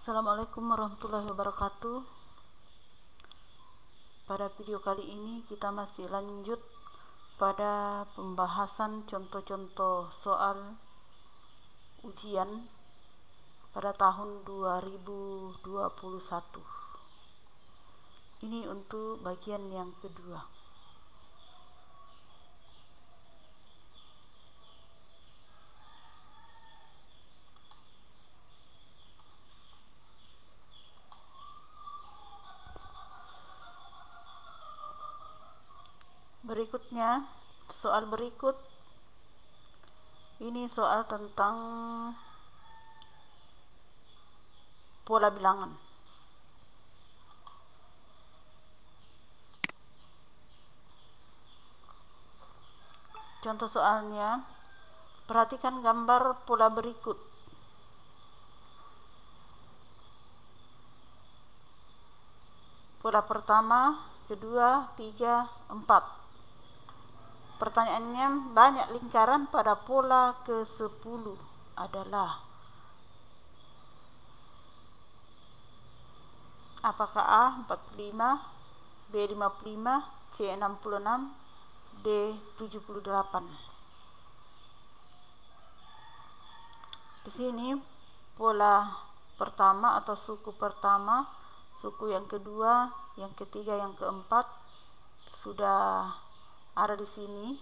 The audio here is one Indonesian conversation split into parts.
Assalamualaikum warahmatullahi wabarakatuh. Pada video kali ini kita masih lanjut pada pembahasan contoh-contoh soal ujian pada tahun 2021. Ini untuk bagian yang kedua. Berikutnya, soal berikut ini soal tentang pola bilangan. Contoh soalnya, perhatikan gambar pola berikut. Pola pertama, kedua, tiga, 4. Pertanyaannya, banyak lingkaran pada pola ke-10 adalah apakah A 45, B 55, C 66, D 78. Di sini pola pertama atau suku pertama, suku yang kedua, yang ketiga, yang keempat sudah ada di sini.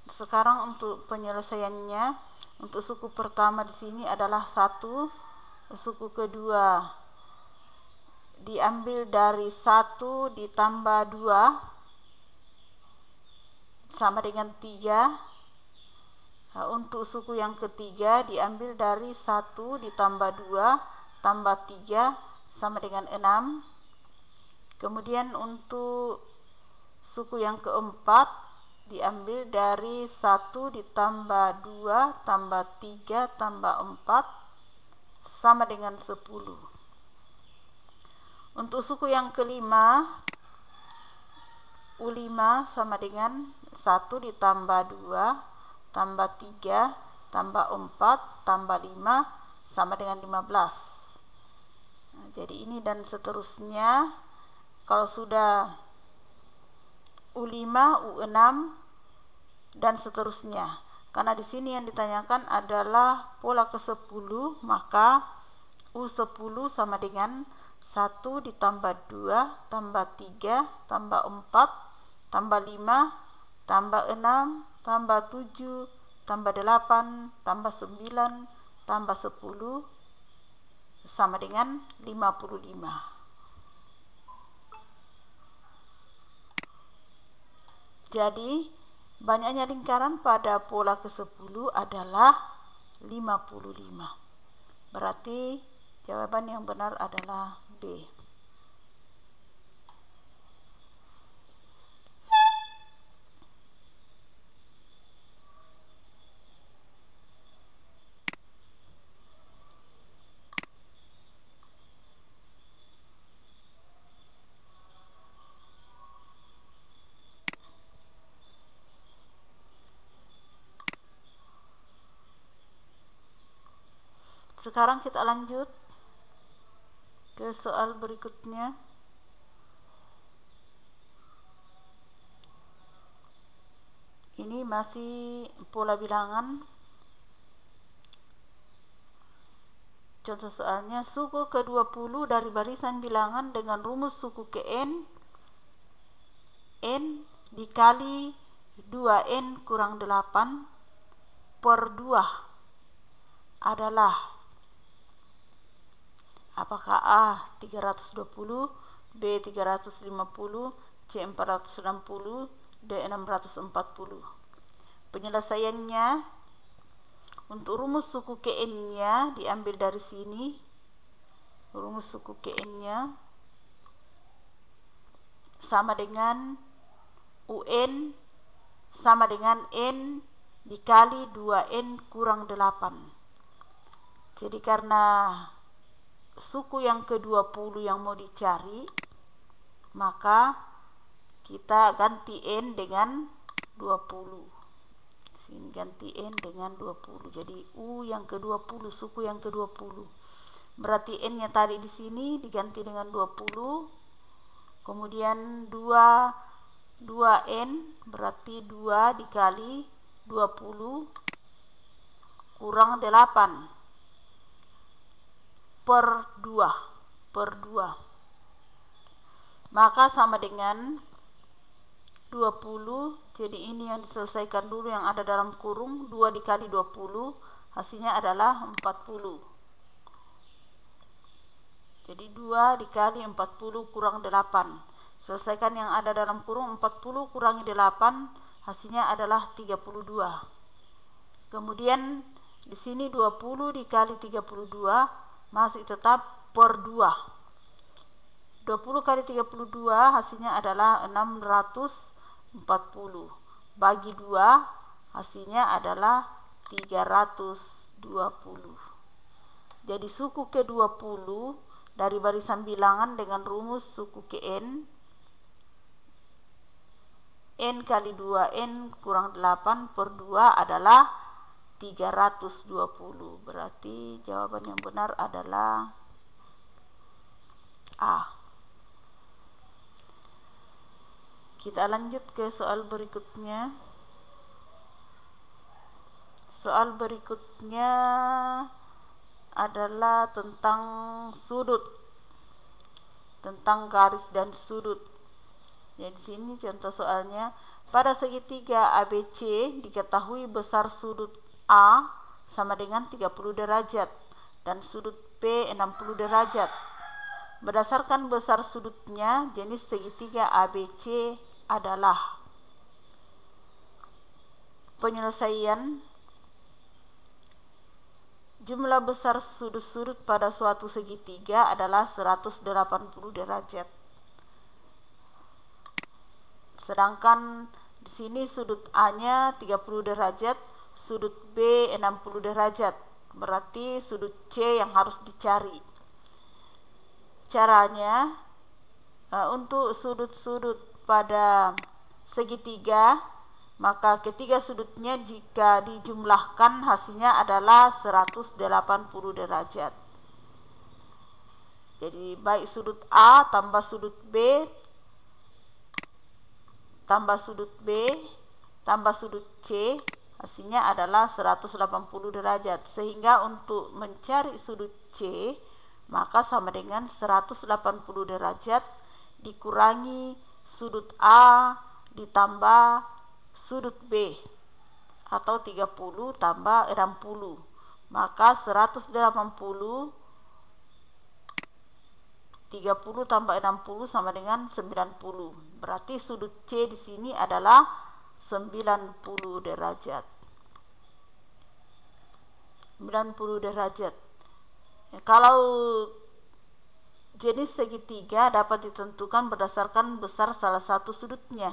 Sekarang untuk penyelesaiannya, untuk suku pertama di sini adalah 1, suku kedua diambil dari 1 ditambah 2 sama dengan 3. Untuk suku yang ketiga diambil dari 1 ditambah 2 tambah 3 sama dengan 6. Kemudian untuk suku yang keempat diambil dari 1 ditambah 2 tambah 3 tambah 4 sama dengan 10. Untuk suku yang kelima, U5 sama dengan 1 ditambah 2 tambah 3 tambah 4 tambah 5 sama dengan 15. Jadi ini dan seterusnya. Kalau sudah U5, U6 dan seterusnya. Karena di sini yang ditanyakan adalah pola ke-10, maka U10 sama dengan 1 ditambah 2 tambah 3 tambah 4 tambah 5 tambah 6 tambah 7 tambah 8 tambah 9 tambah 10 sama dengan 55. Jadi, banyaknya lingkaran pada pola ke-10 adalah 55. Berarti jawaban yang benar adalah B. Sekarang kita lanjut ke soal berikutnya. Ini masih pola bilangan. Contoh soalnya, suku ke-20 dari barisan bilangan dengan rumus suku ke N dikali 2N kurang 8 per 2 adalah apakah A 320, B 350, C 460, D 640. Penyelesaiannya, untuk rumus suku KN-nya diambil dari sini. Rumus suku KN-nya sama dengan UN sama dengan N dikali 2N kurang 8. Jadi karena suku yang ke-20 yang mau dicari, maka kita ganti N dengan 20. Sini ganti N dengan 20. Jadi U yang ke-20, suku yang ke-20. berarti n-nya tadi di sini diganti dengan 20. Kemudian 2n berarti 2 dikali 20 kurang 8 per 2, maka sama dengan 20. Jadi ini yang diselesaikan dulu yang ada dalam kurung, 2 dikali 20 hasilnya adalah 40. Jadi 2 dikali 40 kurang 8. Selesaikan yang ada dalam kurung, 40 kurangi 8 hasilnya adalah 32. Kemudian di sini 20 dikali 32 masih tetap per 2. 20 kali 32 hasilnya adalah 640. Bagi 2 hasilnya adalah 320. Jadi suku ke-20 dari barisan bilangan dengan rumus suku ke n kali 2n kurang 8 per 2 adalah 320. Berarti jawaban yang benar adalah A. Kita lanjut ke soal berikutnya. Soal berikutnya adalah tentang sudut, tentang garis dan sudut. Jadi di sini contoh soalnya, pada segitiga ABC diketahui besar sudut A sama dengan 30 derajat dan sudut B 60 derajat. Berdasarkan besar sudutnya, jenis segitiga ABC adalah. Penyelesaian: jumlah besar sudut-sudut pada suatu segitiga adalah 180 derajat. Sedangkan di sini sudut A-nya 30 derajat, sudut B 60 derajat. Berarti sudut C yang harus dicari. Caranya, untuk sudut-sudut pada segitiga, maka ketiga sudutnya jika dijumlahkan hasilnya adalah 180 derajat. Jadi baik sudut A tambah sudut B tambah sudut B tambah sudut C hasilnya adalah 180 derajat. Sehingga untuk mencari sudut C maka sama dengan 180 derajat dikurangi sudut A ditambah sudut B atau 30 tambah 60. Maka 180 30 tambah 60 sama dengan 90. Berarti sudut C di sini adalah 90 derajat. 90 derajat. Ya, kalau jenis segitiga dapat ditentukan berdasarkan besar salah satu sudutnya.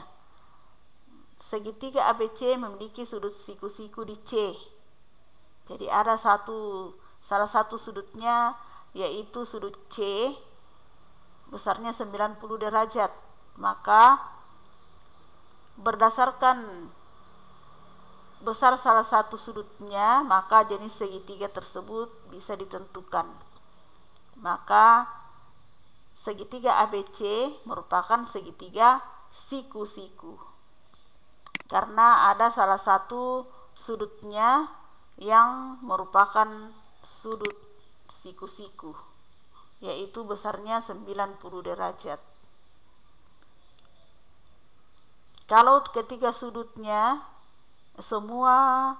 Segitiga ABC memiliki sudut siku-siku di C. Jadi ada salah satu sudutnya yaitu sudut C besarnya 90 derajat. Maka berdasarkan besar salah satu sudutnya, maka jenis segitiga tersebut bisa ditentukan. Maka segitiga ABC merupakan segitiga siku-siku karena ada salah satu sudutnya yang merupakan sudut siku-siku, yaitu besarnya 90 derajat. Kalau ketiga sudutnya semua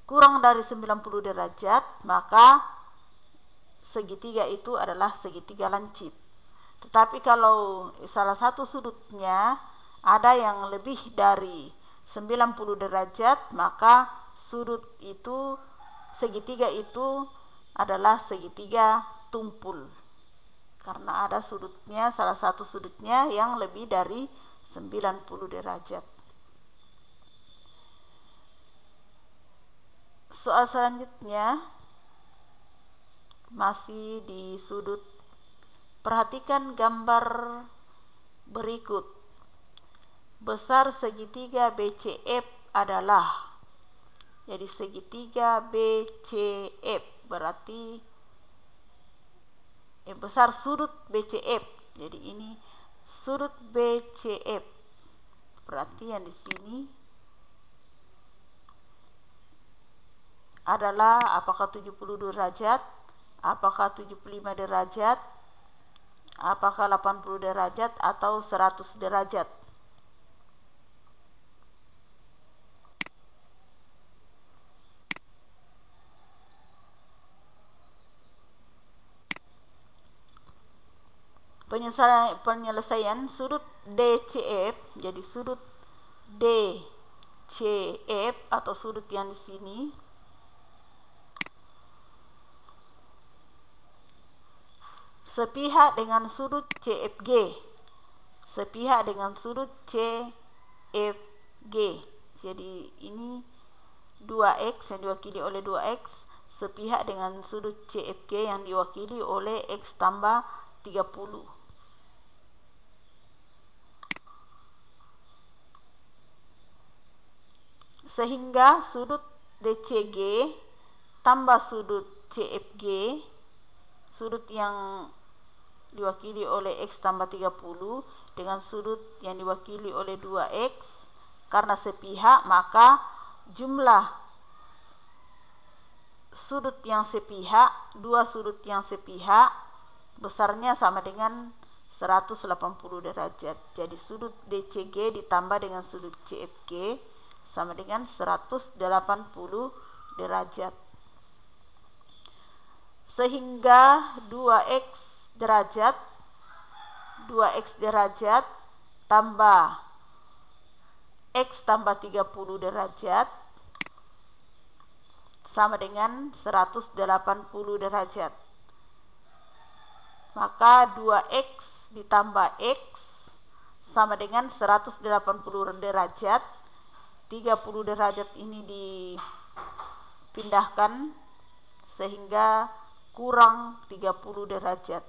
kurang dari 90 derajat, maka segitiga itu adalah segitiga lancip. Tetapi kalau salah satu sudutnya ada yang lebih dari 90 derajat, maka segitiga itu adalah segitiga tumpul. Karena ada salah satu sudutnya yang lebih dari 90 derajat. Soal selanjutnya masih di sudut. Perhatikan gambar berikut. Besar segitiga BCF adalah. Jadi segitiga BCF berarti besar sudut BCF. Jadi ini sudut BCF. Berarti yang di sini adalah apakah 72 derajat, apakah 75 derajat, apakah 80 derajat atau 100 derajat. Penyelesaian sudut DCF, jadi sudut DCF atau sudut yang di sini sepihak dengan sudut CFG, sepihak dengan sudut CFG. Jadi ini 2x yang diwakili oleh 2x sepihak dengan sudut CFG yang diwakili oleh x tambah 30. Sehingga sudut DCG tambah sudut CFG, sudut yang diwakili oleh x tambah 30 dengan sudut yang diwakili oleh 2x, karena sepihak maka jumlah sudut yang sepihak, dua sudut yang sepihak besarnya sama dengan 180 derajat. Jadi sudut DCG ditambah dengan sudut CFG sama dengan 180 derajat. Sehingga 2x derajat tambah x tambah 30 derajat sama dengan 180 derajat. Maka 2x ditambah x sama dengan 180 derajat. 30 derajat ini dipindahkan sehingga kurang 30 derajat.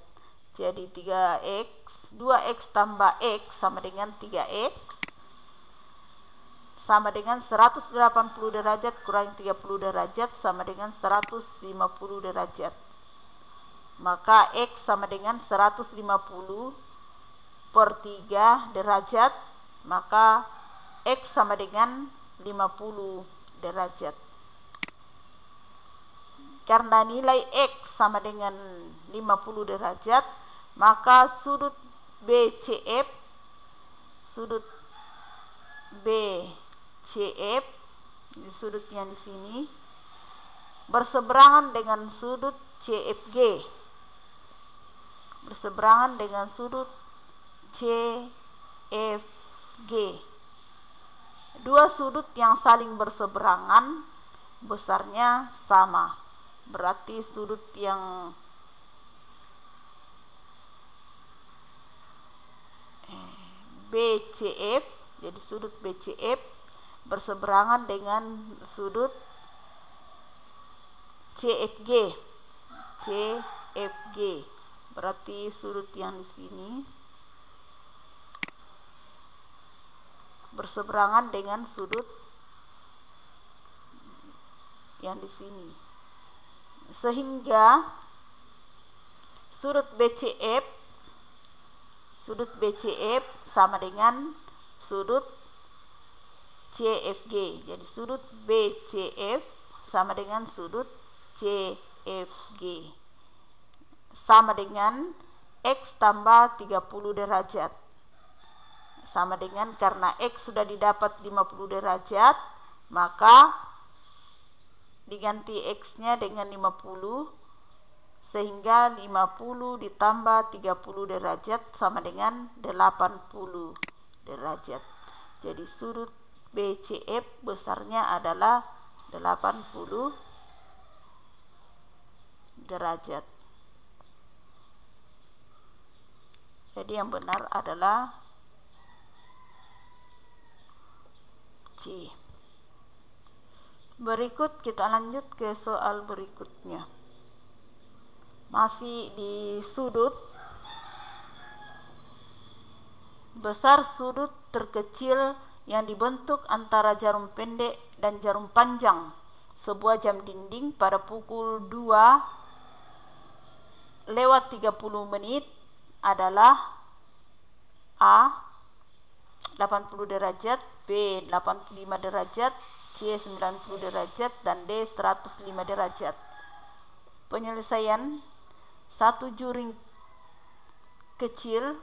Jadi 2x tambah x sama dengan 3x sama dengan 180 derajat kurang 30 derajat sama dengan 150 derajat. Maka x sama dengan 150 per 3 derajat, maka x sama dengan 50 derajat. Karena nilai x sama dengan 50 derajat, maka sudut BCF sudut yang di sini berseberangan dengan sudut CFG, berseberangan dengan sudut CFG. Dua sudut yang saling berseberangan besarnya sama. Berarti sudut yang BCF, jadi sudut BCF berseberangan dengan sudut CFG. Berarti sudut yang di sini berseberangan dengan sudut yang di sini. Sehingga sudut BCF sama dengan sudut CFG. Jadi sudut BCF sama dengan sudut CFG sama dengan x tambah 30 derajat. Sama dengan karena x sudah didapat 50 derajat, maka diganti x-nya dengan 50 sehingga 50 ditambah 30 derajat sama dengan 80 derajat. Jadi sudut BCF besarnya adalah 80 derajat. Jadi yang benar adalah C. Berikut kita lanjut ke soal berikutnya. Masih di sudut. Besar sudut terkecil yang dibentuk antara jarum pendek dan jarum panjang sebuah jam dinding pada pukul 2:30 adalah A 80 derajat, B 85 derajat, C 90 derajat, dan D 105 derajat. Penyelesaian satu juring kecil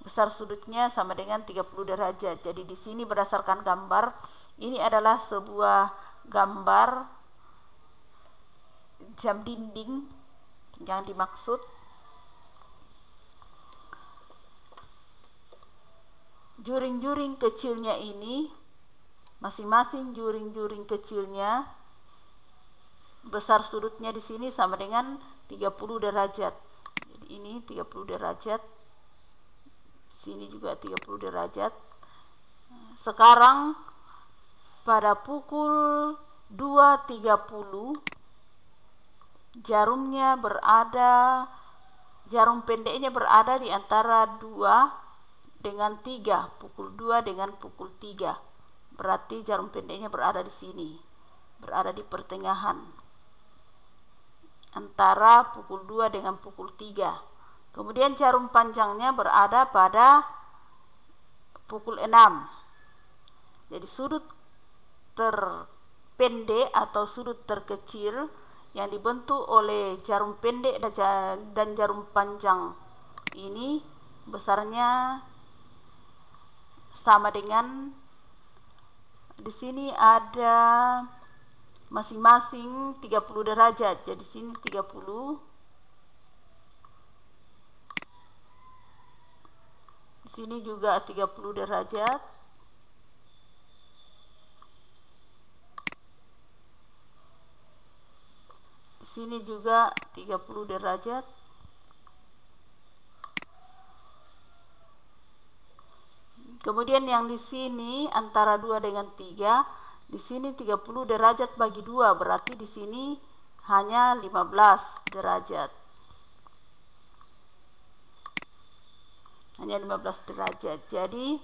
besar sudutnya sama dengan 30 derajat. Jadi di sini berdasarkan gambar, ini adalah sebuah gambar jam dinding yang dimaksud. Juring-juring kecilnya ini, masing-masing juring-juring kecilnya besar sudutnya di sini sama dengan 30 derajat. Jadi ini 30 derajat, sini juga 30 derajat. Sekarang pada pukul 2:30 jarum pendeknya berada di antara 2 dengan 3, pukul 2 dengan pukul 3. Berarti jarum pendeknya berada di sini, berada di pertengahan antara pukul 2 dengan pukul 3. Kemudian jarum panjangnya berada pada pukul 6. Jadi sudut terpendek atau sudut terkecil yang dibentuk oleh jarum pendek dan jarum panjang ini besarnya sama dengan, di sini ada masing-masing 30 derajat. Jadi sini 30, di sini juga 30 derajat, di sini juga 30 derajat. Kemudian yang di sini antara 2 dengan 3, di sini 30 derajat bagi 2, berarti di sini hanya 15 derajat. Hanya 15 derajat. Jadi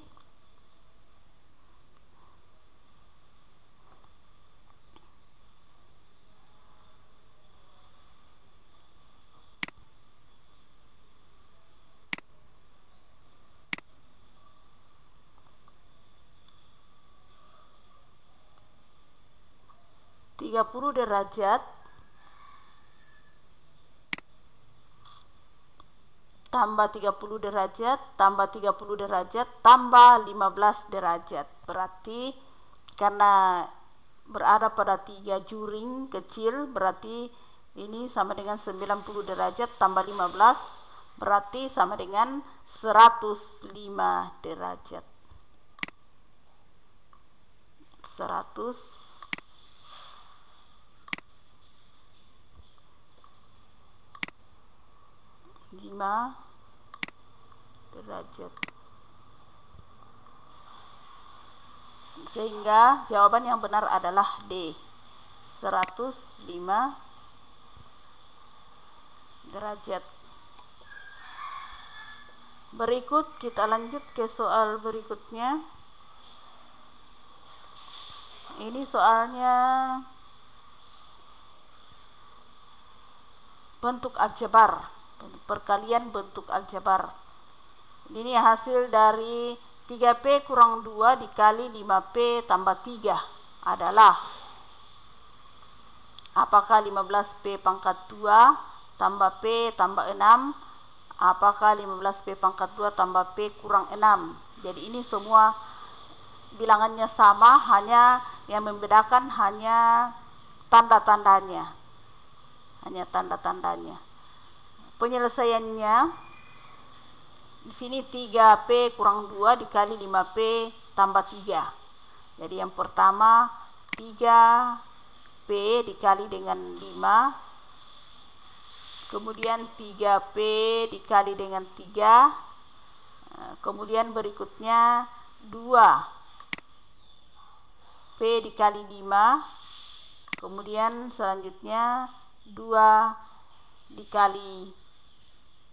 derajat tambah 30 derajat tambah 30 derajat tambah 15 derajat. Berarti karena berada pada 3 juring kecil, berarti ini sama dengan 90 derajat tambah 15, berarti sama dengan 105 derajat. 105 derajat. Sehingga jawaban yang benar adalah D, 105 derajat. Berikut kita lanjut ke soal berikutnya. Ini soalnya bentuk aljabar, perkalian bentuk aljabar. Ini hasil dari 3P kurang 2 dikali 5P tambah 3 adalah, apakah 15P pangkat 2 tambah P tambah 6, apakah 15P pangkat 2 tambah P kurang 6. Jadi ini semua bilangannya sama, hanya yang membedakan hanya tanda-tandanya. Penyelesaiannya di sini 3P kurang 2 dikali 5P tambah 3. Jadi yang pertama 3P dikali dengan 5, kemudian 3P dikali dengan 3, kemudian berikutnya 2P dikali 5, kemudian selanjutnya 2 dikali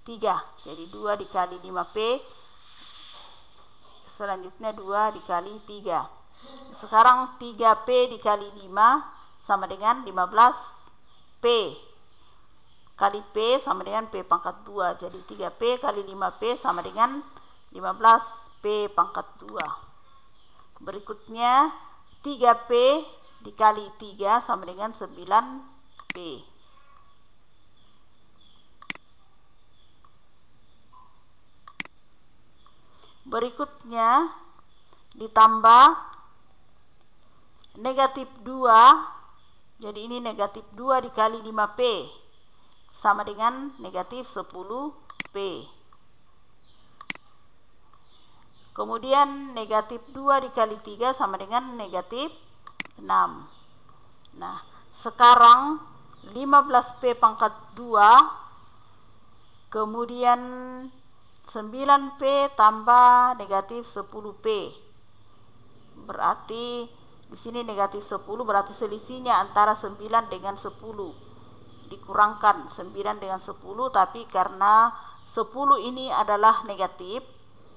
3. Jadi 2 dikali 5P, selanjutnya 2 dikali 3. Sekarang 3P dikali 5 sama dengan 15P. Kali P sama dengan P pangkat 2. Jadi 3P kali 5P sama dengan 15P pangkat 2. Berikutnya 3P dikali 3 sama dengan 9P. Berikutnya ditambah negatif 2. Jadi ini negatif 2 dikali 5P sama dengan negatif 10P. Kemudian negatif 2 dikali 3 sama dengan negatif 6. Nah, sekarang 15P pangkat 2 kemudian 9P tambah negatif 10P. Berarti di sini negatif 10, berarti selisihnya antara 9 dengan 10. Dikurangkan 9 dengan 10, tapi karena 10 ini adalah negatif,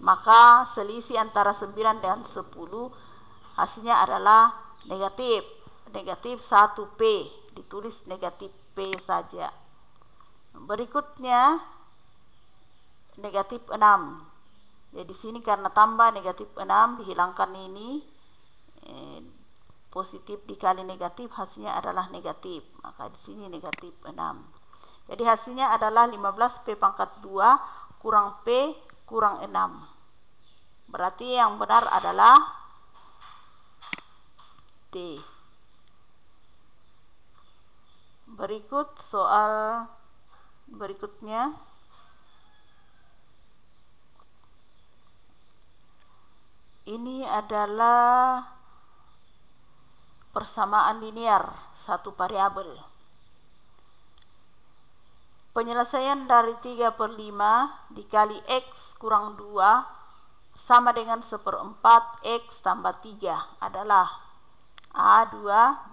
maka selisih antara 9 dan 10 hasilnya adalah negatif. Negatif 1P, ditulis negatif P saja. Berikutnya negatif 6. Jadi di sini karena tambah negatif 6 dihilangkan ini, positif dikali negatif hasilnya adalah negatif, maka di sini negatif 6. Jadi hasilnya adalah 15P pangkat 2 kurang P kurang 6. Berarti yang benar adalah D. Berikut soal berikutnya. Ini adalah persamaan linear satu variabel. Penyelesaian dari 3/5 dikali X kurang 2 sama dengan 1/4 X tambah 3 adalah A2,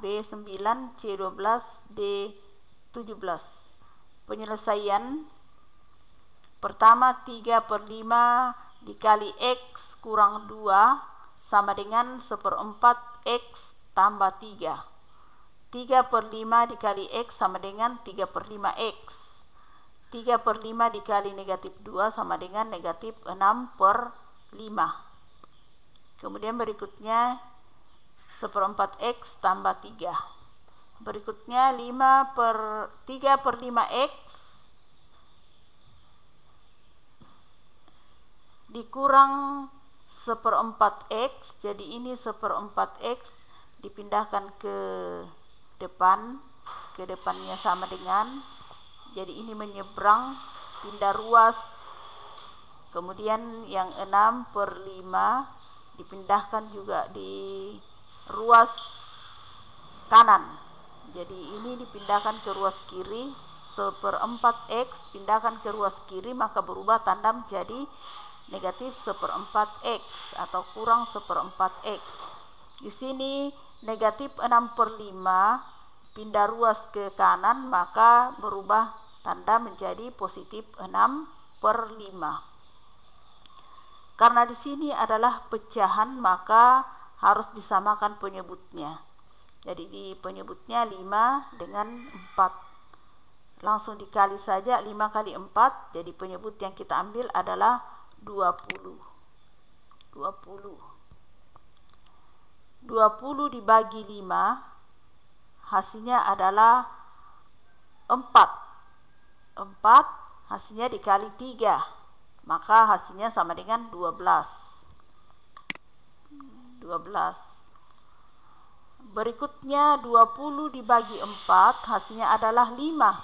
B9, C12, D17. Penyelesaian pertama 3/5 dikali X kurang 2 sama dengan 1/4 X tambah 3. 3/5 dikali X sama dengan 3/5X. 3/5 dikali negatif 2 sama dengan negatif 6/5. Kemudian berikutnya 1/4X tambah 3. Berikutnya 3/5X dikurang 1/4X. Jadi ini 1/4X dipindahkan ke depan, ke depannya sama dengan, jadi ini menyeberang, pindah ruas. Kemudian yang 6/5 dipindahkan juga di ruas kanan, jadi ini dipindahkan ke ruas kiri. 1/4X pindahkan ke ruas kiri, maka berubah tanda menjadi negatif 1/4X atau kurang 1/4X. Di sini negatif 6/5 pindah ruas ke kanan, maka berubah tanda menjadi positif 6/5. Karena di sini adalah pecahan, maka harus disamakan penyebutnya. Jadi di penyebutnya 5 dengan 4. Langsung dikali saja 5 kali 4, jadi penyebut yang kita ambil adalah 20. 20 dibagi 5 hasilnya adalah 4. 4 hasilnya dikali 3, maka hasilnya sama dengan 12. Berikutnya 20 dibagi 4 hasilnya adalah 5,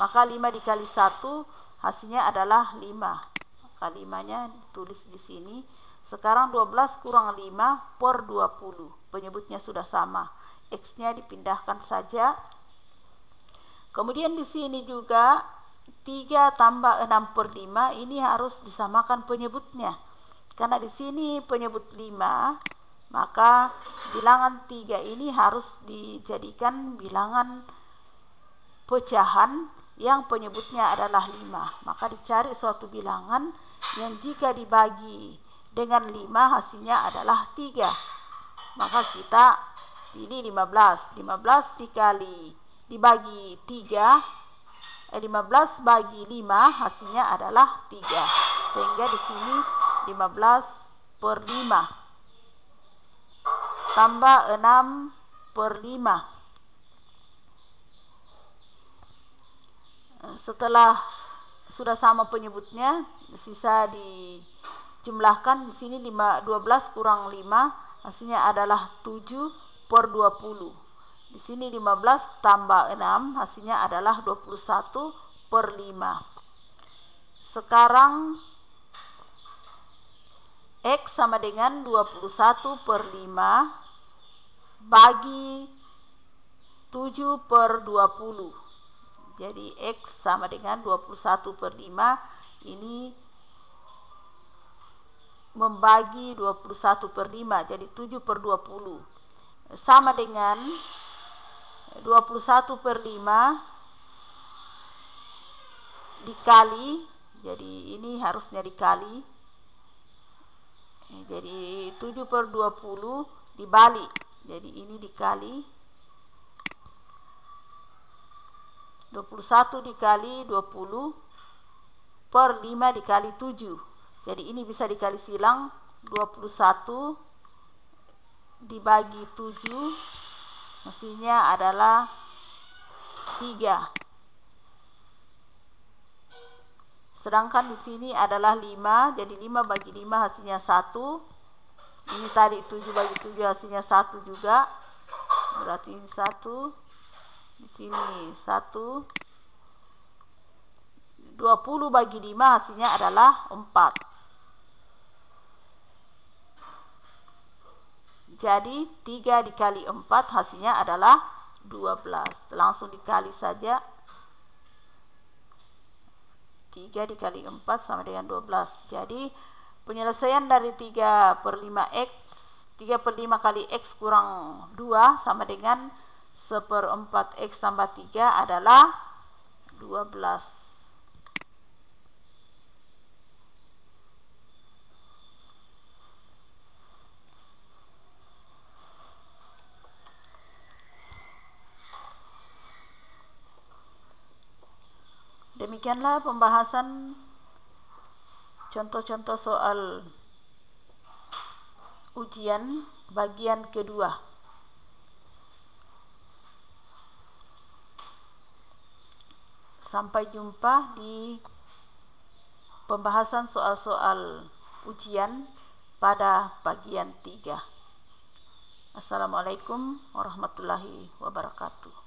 maka 5 dikali 1 hasilnya adalah 5, maka 5-nya ditulis di sini. Sekarang 12 kurang 5/20, penyebutnya sudah sama, X-nya dipindahkan saja. Kemudian di sini juga 3 tambah 6/5 ini harus disamakan penyebutnya. Karena di sini penyebut 5, maka bilangan 3 ini harus dijadikan bilangan pecahan yang penyebutnya adalah 5. Maka dicari suatu bilangan yang jika dibagi dengan 5 hasilnya adalah 3. Maka kita Pilih 15. 15 dibagi 3, 15 bagi 5 hasilnya adalah 3. Sehingga di sini 15/5 tambah 6/5. Setelah sudah sama penyebutnya, sisa dijumlahkan. Di sini 12 kurang 5 hasilnya adalah 7/20. Di sini 15 tambah 6 hasilnya adalah 21/5. Sekarang X sama dengan 21/5 bagi 7/20. Jadi X sama dengan 21/5, ini membagi 21/5, jadi 7/20 sama dengan 21/5 dikali, jadi ini harusnya dikali, jadi 7/20 dibalik, jadi ini dikali 21 dikali 20/5 dikali 7. Jadi ini bisa dikali silang, 21 dibagi 7 mestinya adalah 3. Sedangkan di sini adalah 5, jadi 5 bagi 5 hasilnya 1. Ini tadi 7 bagi 7 hasilnya 1 juga. Berarti ini 1. Di sini 1. 20 bagi 5 hasilnya adalah 4. Jadi 3 dikali 4 hasilnya adalah 12. Langsung dikali saja. 3 dikali 4 sama dengan 12. Jadi penyelesaian dari 3/5 X, 3/5 kali X kurang 2 sama dengan 1/4 X tambah 3 adalah 12. Demikianlah pembahasan contoh-contoh soal ujian bagian kedua. Sampai jumpa di pembahasan soal-soal ujian pada bagian 3. Assalamualaikum warahmatullahi wabarakatuh.